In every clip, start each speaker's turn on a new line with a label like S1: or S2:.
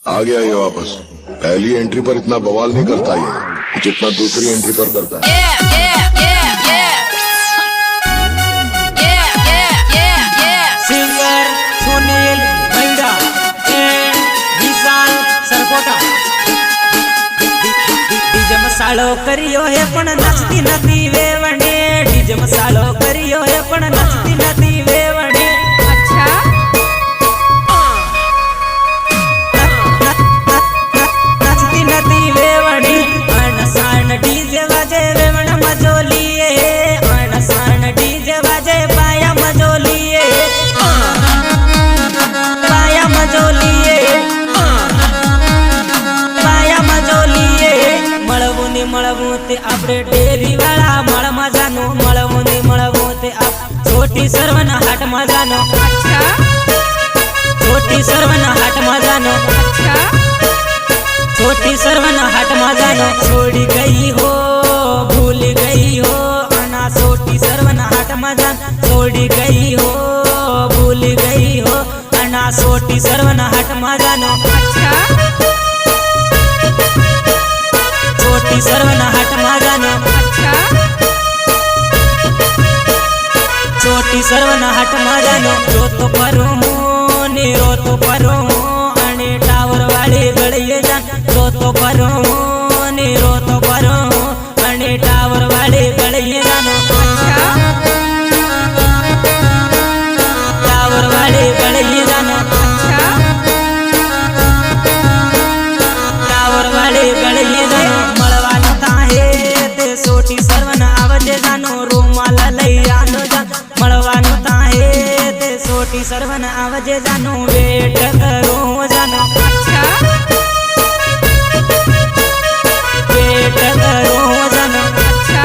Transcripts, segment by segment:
S1: आ गया ये वापस। पहली एंट्री पर इतना बवाल नहीं करता ये जितना दूसरी एंट्री पर करता है।
S2: Singer Sunil Maida and Vishal Sarkota DJ मसालो करियो है पण नाचती नथी वेवणे। डीजे मसालो करियो है पण नाचती नथी वेवणे।
S3: अच्छा
S2: नाचती नथी वेवणे। अणसाण डीजे वाजे वेवण मजोलीए। अणसाण डीजे वाजे पाया मजोलीए। पाया मजोलीए। पाया मजोलीए। મળવું ને મળવું તે આપણે ડેરી વાળા મળ મજાનો। મળવું ને મળવું તે છોટી સર્વના હાટ મજાનો।
S3: अच्छा
S2: છોટી સર્વના હાટ મજાનો।
S3: अच्छा
S2: छोटी सर्वना हाट मजानो। छोड़ी गई हो भूल गई हो अना छोटी सर्वना हाट मजान। छोड़ी गई हो भूल गई हो अना छोटी सर्वना हाट मजानो।
S3: अच्छा
S2: छोटी सर्वना हाट मजानो।
S3: अच्छा
S2: छोटी सर्वना हाट मजानो। रोतो परो ने रोतो परो अने टावर वाली गळीए जान। रोतो परो ने रोतो परो अने टावर वाली गळीए जानो।
S3: अच्छा
S2: टावर वाली गळीए जानो।
S3: अच्छा
S2: टावर वाली गळीए जानो। મળવાનું તાહે તે સોટી સર્વના આવજે જાનો। રૂમાલ લઈ આનો જાન। મળવાનું તાહે તે સોટી સર્વના આવજે જાનો। વેટ કરો જાનો।
S3: अच्छा
S2: वेट करो जानो।
S3: अच्छा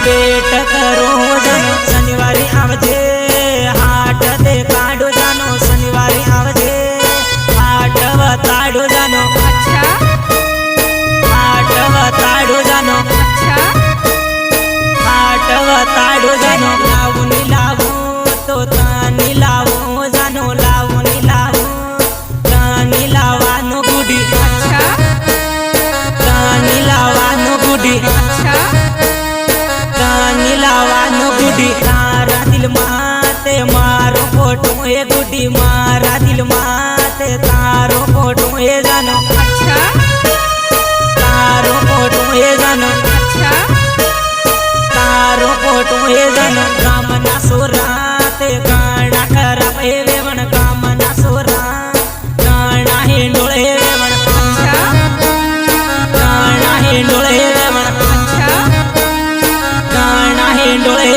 S2: वेट करो जानो। शनिवारी आवजे हाट ते काढो जानो। शनिवारी आवजे हाट वताडो जानो।
S3: अच्छा
S2: हाट वताडो जानो।
S3: अच्छा
S2: हाट वताडो जानो। लावून लावू तो तानी लावू जानो। लावून लावू तानी लावानो गुडी।
S3: अच्छा
S2: तानी लावानो गुडी।
S3: अच्छा
S2: तानी लावानो गुडी। तारा दिल माते मारो फोटो ए गुडी। मारा दिल माते तारो फोटो ए जानो।
S3: अच्छा
S2: तारो फोटो ए जानो।
S3: अच्छा
S2: तारो फोटो ए जानो। गामना सोरा ते गाणा खराब ए वेवण। गामना सोरा गाणा हिंडोळे वेवण।
S3: अच्छा
S2: गाणा हिंडोळे वेवण।
S3: अच्छा
S2: गाणा हिंडोळे